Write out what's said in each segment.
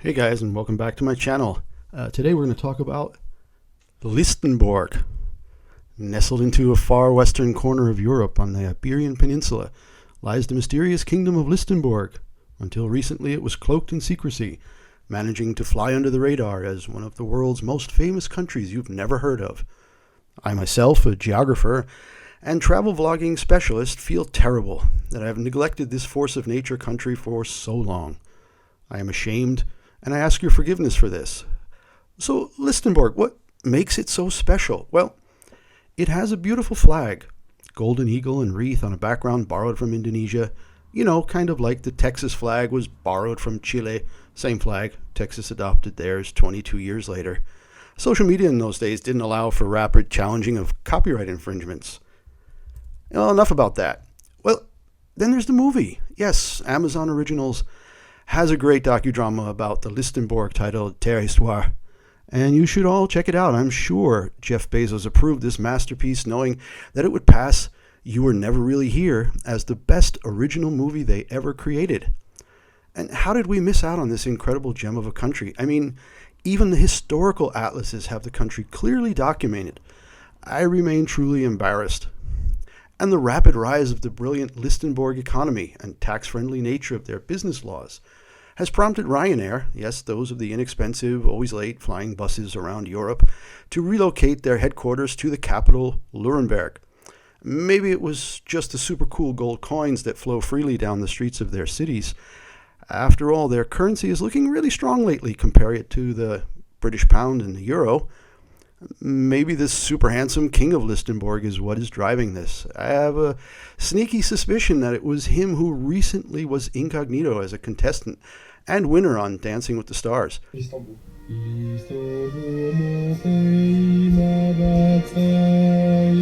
Hey guys, and welcome back to my channel. Today we're going to talk about Listenbourg. Nestled into a far western corner of Europe on the Iberian Peninsula lies the mysterious kingdom of Listenbourg. Until recently it was cloaked in secrecy, managing to fly under the radar as one of the world's most famous countries you've never heard of. I myself, a geographer and travel vlogging specialist, feel terrible that I have neglected this force of nature country for so long. I am ashamed, and I ask your forgiveness for this. So, Listenbourg, what makes it so special? Well, it has a beautiful flag, golden eagle and wreath on a background borrowed from Indonesia. You know, kind of like the Texas flag was borrowed from Chile. Same flag, Texas adopted theirs 22 years later. Social media in those days didn't allow for rapid challenging of copyright infringements. Well, enough about that. Well, then there's the movie. Yes, Amazon Originals has a great docudrama about the Listenbourg titled Terre Histoire, and you should all check it out. I'm sure Jeff Bezos approved this masterpiece knowing that it would pass You Were Never Really Here as the best original movie they ever created. And how did we miss out on this incredible gem of a country? I mean, even the historical atlases have the country clearly documented. I remain truly embarrassed. And the rapid rise of the brilliant Listenbourg economy and tax-friendly nature of their business laws has prompted Ryanair, yes, those of the inexpensive, always late flying buses around Europe, to relocate their headquarters to the capital, Nuremberg. Maybe it was just the super cool gold coins that flow freely down the streets of their cities. After all, their currency is looking really strong lately. Compare it to the British pound and the euro. Maybe this super handsome king of Listenbourg is what is driving this. I have a sneaky suspicion that it was him who recently was incognito as a contestant and winner on Dancing with the Stars. Listenbourg. Listenbourg, mon pays, ma bataille.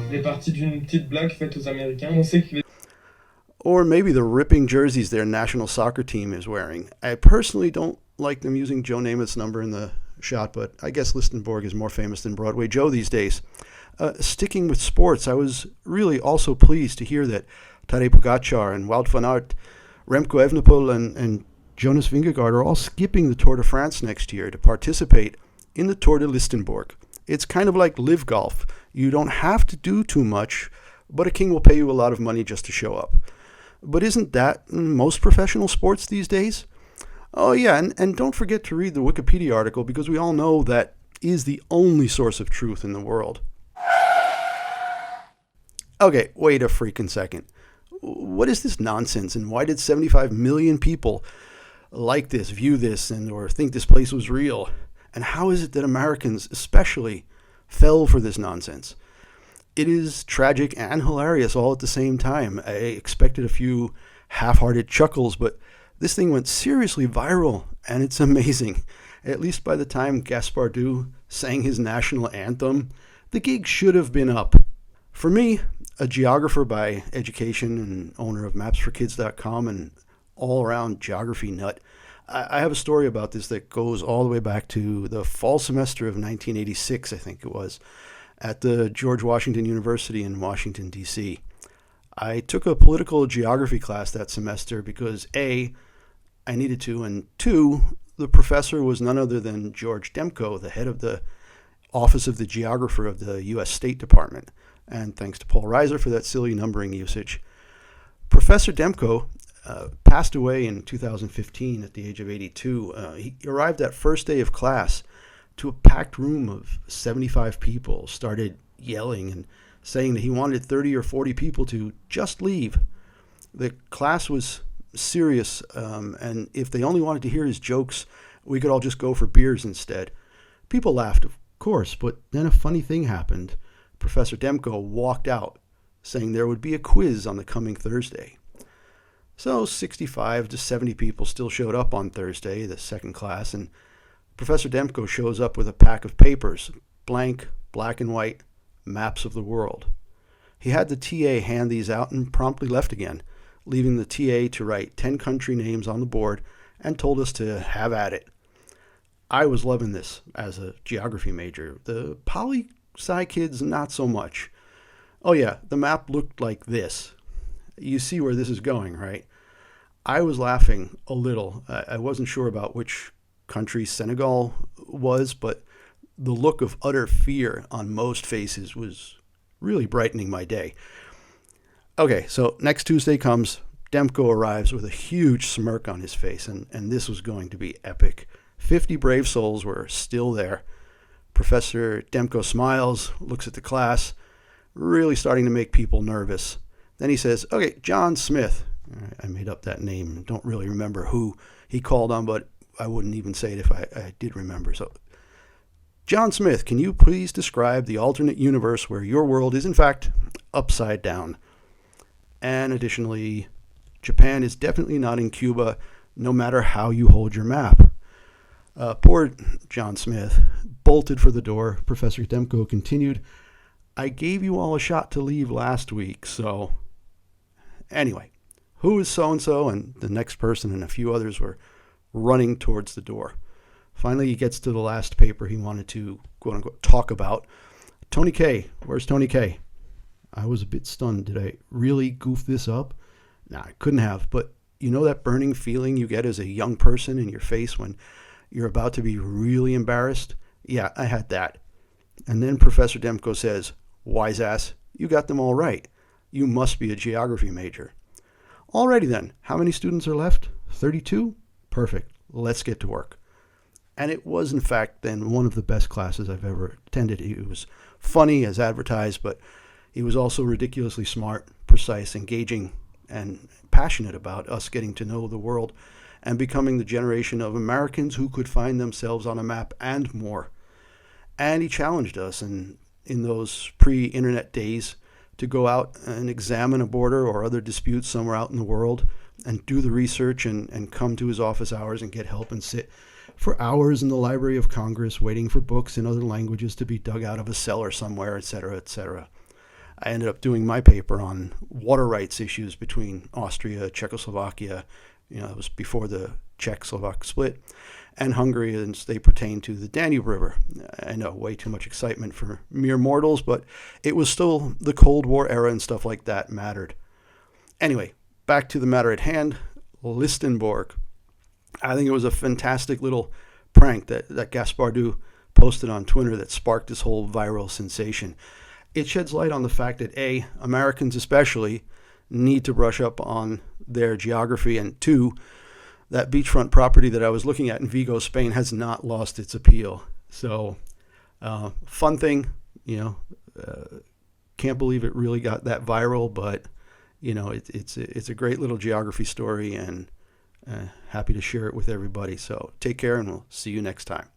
Il est parti d'une petite blague faite aux Américains. On sait qu'il Or maybe the ripping jerseys their national soccer team is wearing. I personally don't like them using Joe Namath's number in the shot, but I guess Listenbourg is more famous than Broadway Joe these days. Sticking with sports, I was really also pleased to hear that Tadej Pogacar and Wout van Aert, Remco Evenepoel and Jonas Vingegaard are all skipping the Tour de France next year to participate in the Tour de Listenbourg. It's kind of like live golf. You don't have to do too much, but a king will pay you a lot of money just to show up. But isn't that most professional sports these days? Oh yeah, and don't forget to read the Wikipedia article because we all know that is the only source of truth in the world. Okay, wait a freaking second. What is this nonsense, and why did 75 million people like this, view this, or think this place was real? And how is it that Americans especially fell for this nonsense? It is tragic and hilarious all at the same time. I expected a few half-hearted chuckles, but this thing went seriously viral, and it's amazing. At least by the time Gaspard sang his national anthem, the gig should have been up. For me, a geographer by education and owner of mapsforkids.com and all-around geography nut, I have a story about this that goes all the way back to the fall semester of 1986, I think it was, at the George Washington University in Washington, D.C. I took a political geography class that semester because A, I needed to, and two, the professor was none other than George Demko, the head of the Office of the Geographer of the U.S. State Department. And thanks to Paul Reiser for that silly numbering usage. Professor Demko passed away in 2015 at the age of 82. He arrived that first day of class to a packed room of 75 people, started yelling and saying that he wanted 30 or 40 people to just leave. The class was serious, and if they only wanted to hear his jokes, we could all just go for beers instead. People laughed, of course, but then a funny thing happened. Professor Demko walked out, saying there would be a quiz on the coming Thursday. So 65 to 70 people still showed up on Thursday, the second class, and Professor Demko shows up with a pack of papers, blank, black and white, maps of the world. He had the TA hand these out and promptly left again, leaving the TA to write 10 country names on the board and told us to have at it. I was loving this as a geography major. The poli-sci kids, not so much. Oh yeah, the map looked like this. You see where this is going, right? I was laughing a little. I wasn't sure about which country Senegal was, but the look of utter fear on most faces was really brightening my day. Okay, so next Tuesday comes. Demko arrives with a huge smirk on his face, and this was going to be epic. 50 brave souls were still there. Professor Demko smiles, looks at the class, really starting to make people nervous. Then he says, okay, John Smith. I made up that name. Don't really remember who he called on, but I wouldn't even say it if I did remember. So, John Smith, can you please describe the alternate universe where your world is, in fact, upside down? And additionally, Japan is definitely not in Cuba, no matter how you hold your map. Poor John Smith bolted for the door. Professor Demko continued, I gave you all a shot to leave last week, so... Anyway, who is so-and-so? And the next person and a few others were running towards the door. Finally, he gets to the last paper he wanted to, quote-unquote, talk about. Tony K. Where's Tony K? I was a bit stunned. Did I really goof this up? Nah, I couldn't have. But you know that burning feeling you get as a young person in your face when you're about to be really embarrassed? Yeah, I had that. And then Professor Demko says, wise ass, you got them all right. You must be a geography major. Alrighty then, how many students are left? 32? Perfect. Let's get to work. And it was, in fact, then one of the best classes I've ever attended. It was funny as advertised, but he was also ridiculously smart, precise, engaging, and passionate about us getting to know the world and becoming the generation of Americans who could find themselves on a map and more. And he challenged us in those pre-internet days to go out and examine a border or other disputes somewhere out in the world and do the research and come to his office hours and get help and sit for hours in the Library of Congress waiting for books in other languages to be dug out of a cellar somewhere, etc., etc. I ended up doing my paper on water rights issues between Austria, Czechoslovakia, it was before the Czech-Slovak split, and Hungary, and they pertain to the Danube River. I know, way too much excitement for mere mortals, but it was still the Cold War era and stuff like that mattered. Anyway, back to the matter at hand, Listenbourg. I think it was a fantastic little prank that Gaspardou posted on Twitter that sparked this whole viral sensation. It sheds light on the fact that A, Americans especially, need to brush up on their geography, and 2, that beachfront property that I was looking at in Vigo, Spain, has not lost its appeal. So, fun thing, can't believe it really got that viral, but, it's a great little geography story, and happy to share it with everybody. So take care, and we'll see you next time.